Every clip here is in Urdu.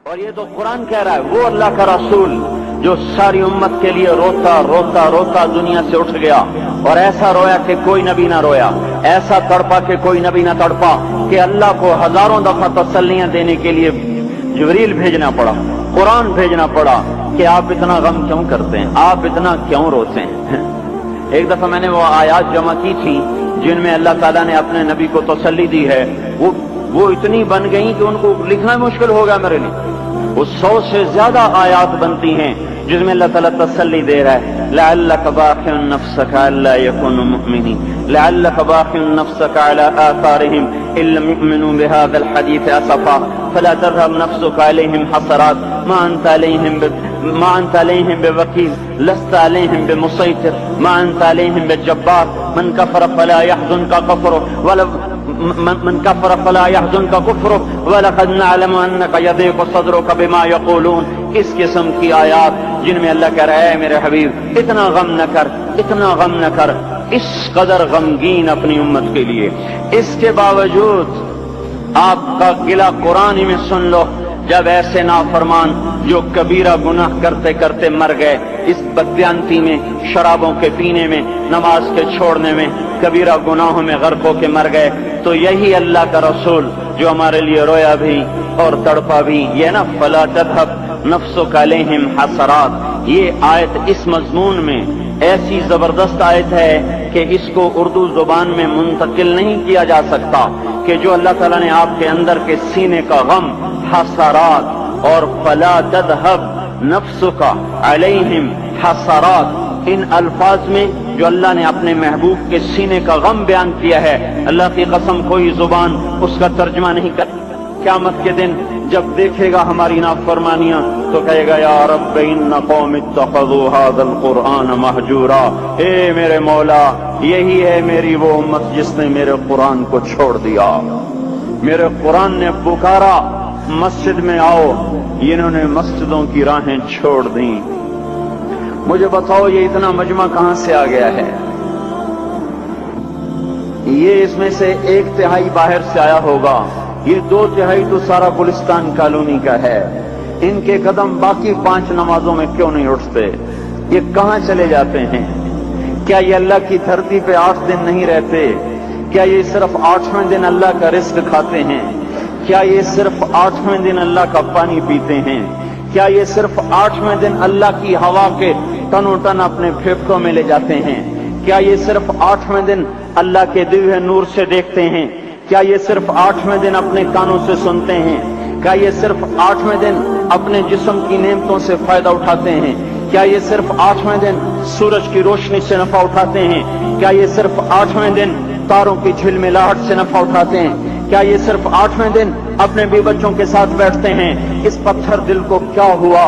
اور یہ تو قرآن کہہ رہا ہے، وہ اللہ کا رسول جو ساری امت کے لیے روتا روتا روتا دنیا سے اٹھ گیا، اور ایسا رویا کہ کوئی نبی نہ رویا، ایسا تڑپا کہ کوئی نبی نہ تڑپا، کہ اللہ کو ہزاروں دفعہ تسلیاں دینے کے لیے جبریل بھیجنا پڑا، قرآن بھیجنا پڑا کہ آپ اتنا غم کیوں کرتے ہیں، آپ اتنا کیوں روتے ہیں۔ ایک دفعہ میں نے وہ آیات جمع کی تھی جن میں اللہ تعالیٰ نے اپنے نبی کو تسلی دی ہے، وہ اتنی بن گئی کہ ان کو لکھنا مشکل ہوگا میرے لیے۔ وہ 100 سے زیادہ آیات بنتی ہیں جس میں اللہ تعالیٰ تسلی دے رہا ہے، لعلک باخع نفسک الا یکونوا مؤمنین، لعلک باخع نفسک علی آثارہم ان لم یؤمنوا بهذا الحدیث اسفا فلا تذهب نفسک علیہم حسرات ما انت علیہم بوکیل لست علیہم بمسیطر ما انت علیہم بجبار من کفر فلا يحزنک کفرہ من کفر فلا يحزنک کفرہ ولقد نعلم انک یضیق صدرک بما یقولون۔ اس قسم کی آیات جن میں اللہ کہہ رہا ہے میرے حبیب اتنا غم نہ کر، اتنا غم نہ کر، اس قدر غمگین اپنی امت کے لیے۔ اس کے باوجود آپ کا گلہ قرآن ہی میں سن لو، جب ایسے نافرمان جو کبیرہ گناہ کرتے کرتے مر گئے، اس بددیانتی میں، شرابوں کے پینے میں، نماز کے چھوڑنے میں، کبیرہ گناہوں میں غرق ہو کے مر گئے، تو یہی اللہ کا رسول جو ہمارے لیے رویا بھی اور تڑپا بھی، یہ نا فلا تذهب نفسک علیہم حسرات، یہ آیت اس مضمون میں ایسی زبردست آیت ہے کہ اس کو اردو زبان میں منتقل نہیں کیا جا سکتا، کہ جو اللہ تعالیٰ نے آپ کے اندر کے سینے کا غم، حسرات، اور فلا تذهب نفسک علیہم حسرات، ان الفاظ میں جو اللہ نے اپنے محبوب کے سینے کا غم بیان کیا ہے، اللہ کی قسم کوئی زبان اس کا ترجمہ نہیں کر۔ قیامت کے دن جب دیکھے گا ہماری نافرمانیاں تو کہے گا یا رب ان قوم اتخذوا هذا القرآن مہجورا، اے میرے مولا یہی ہے میری وہ امت جس نے میرے قرآن کو چھوڑ دیا، میرے قرآن نے پکارا مسجد میں آؤ، انہوں نے مسجدوں کی راہیں چھوڑ دیں۔ مجھے بتاؤ یہ اتنا مجمع کہاں سے آ گیا ہے؟ یہ اس میں سے 1/3 باہر سے آیا ہوگا، یہ 2/3 تو سارا گلستان کالونی کا ہے۔ ان کے قدم باقی 5 نمازوں میں کیوں نہیں اٹھتے؟ یہ کہاں چلے جاتے ہیں؟ کیا یہ اللہ کی دھرتی پہ 8 دن نہیں رہتے؟ کیا یہ صرف 8ویں دن اللہ کا رزق کھاتے ہیں؟ کیا یہ صرف 8ویں دن اللہ کا پانی پیتے ہیں؟ کیا یہ صرف 8ویں دن اللہ کی ہوا کے تنو تن اپنے پھیپھڑوں میں لے جاتے ہیں؟ کیا یہ صرف 8ویں دن اللہ کے دیے نور سے دیکھتے ہیں؟ کیا یہ صرف 8ویں دن اپنے کانوں سے سنتے ہیں؟ کیا یہ صرف 8ویں دن اپنے جسم کی نعمتوں سے فائدہ اٹھاتے ہیں؟ کیا یہ صرف 8ویں دن سورج کی روشنی سے نفع اٹھاتے ہیں؟ کیا یہ صرف 8ویں دن تاروں کی جھلملاہٹ سے نفع اٹھاتے ہیں؟ کیا یہ صرف 8ویں دن اپنے بیوی بچوں کے ساتھ بیٹھتے ہیں؟ اس پتھر دل کو کیا ہوا؟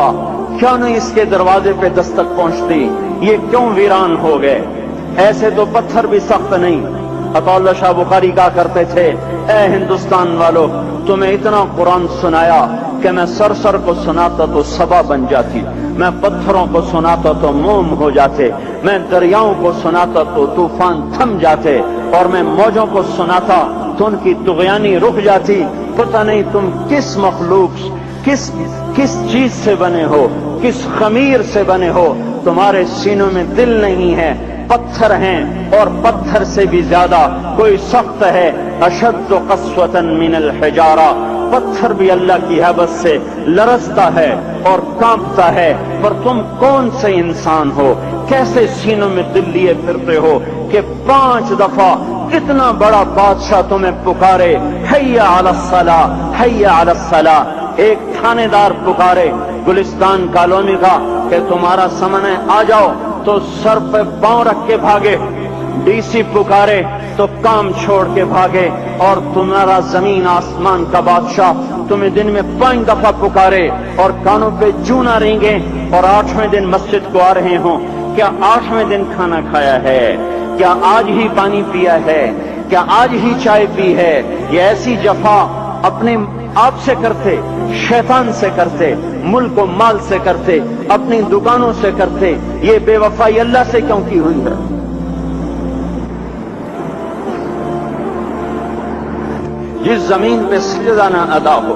کیوں نہیں اس کے دروازے پہ دستک پہنچتی؟ یہ کیوں ویران ہو گئے؟ ایسے تو پتھر بھی سخت نہیں۔ عطا اللہ شاہ بخاری کہا کرتے تھے، اے ہندوستان والو تمہیں اتنا قرآن سنایا کہ میں سر کو سناتا تو صبا بن جاتی، میں پتھروں کو سناتا تو موم ہو جاتے، میں دریاؤں کو سناتا تو طوفان تھم جاتے، اور میں موجوں کو سناتا تو ان کی طغیانی رک جاتی۔ پتہ نہیں تم کس مخلوق، کس چیز سے بنے ہو، کس خمیر سے بنے ہو، تمہارے سینوں میں دل نہیں ہے، پتھر ہیں، اور پتھر سے بھی زیادہ کوئی سخت ہے، اشد قسوۃ من الحجارہ، پتھر بھی اللہ کی ہیبت سے لرزتا ہے اور کانپتا ہے، پر تم کون سے انسان ہو، کیسے سینوں میں دل لیے پھرتے ہو کہ 5 دفعہ اتنا بڑا بادشاہ تمہیں پکارے، حی علی الصلاۃ حی علی الصلاۃ، ایک تھانے دار پکارے گلستان کالونی کا کہ تمہارا سمن ہے آ جاؤ، تو سر پہ پاؤں رکھ کے بھاگے، ڈی سی پکارے تو کام چھوڑ کے بھاگے، اور تمہارا زمین آسمان کا بادشاہ تمہیں دن میں 5 دفعہ پکارے اور کانوں پہ جوں نہ رینگے، اور 8ویں دن مسجد کو آ رہے ہوں۔ کیا 8ویں دن کھانا کھایا ہے؟ کیا آج ہی پانی پیا ہے؟ کیا آج ہی چائے پی ہے؟ یہ ایسی جفا اپنے آپ سے کرتے، شیطان سے کرتے، ملک و مال سے کرتے، اپنی دکانوں سے کرتے، یہ بے وفائی اللہ سے کیوں کی ہوئی ہے؟ جس زمین پہ سجدہ نہ ادا ہو،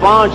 5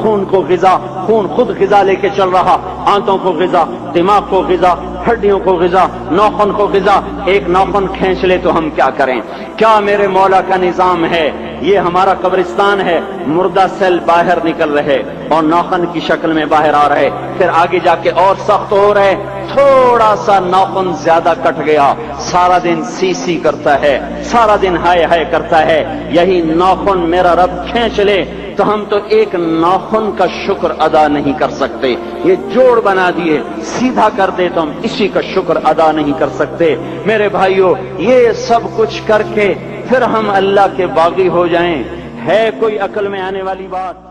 خون کو غذا، خون خود غذا لے کے چل رہا، آنتوں کو غذا، دماغ کو غذا، ہڈیوں کو غذا، ناخن کو غذا، ایک ناخن کھینچ لے تو ہم کیا کریں؟ کیا میرے مولا کا نظام ہے؟ یہ ہمارا قبرستان ہے، مردہ سیل باہر نکل رہے اور ناخن کی شکل میں باہر آ رہے، پھر آگے جا کے اور سخت ہو رہے، تھوڑا سا ناخن زیادہ کٹ گیا، سارا دن سی سی کرتا ہے، سارا دن ہائے ہائے کرتا ہے، یہی ناخن میرا رب کھینچ لے تو ہم تو ایک ناخن کا شکر ادا نہیں کر سکتے، یہ جوڑ بنا دیے، سیدھا کر دے تو ہم اسی کا شکر ادا نہیں کر سکتے۔ میرے بھائیو، یہ سب کچھ کر کے پھر ہم اللہ کے باغی ہو جائیں، ہے کوئی عقل میں آنے والی بات؟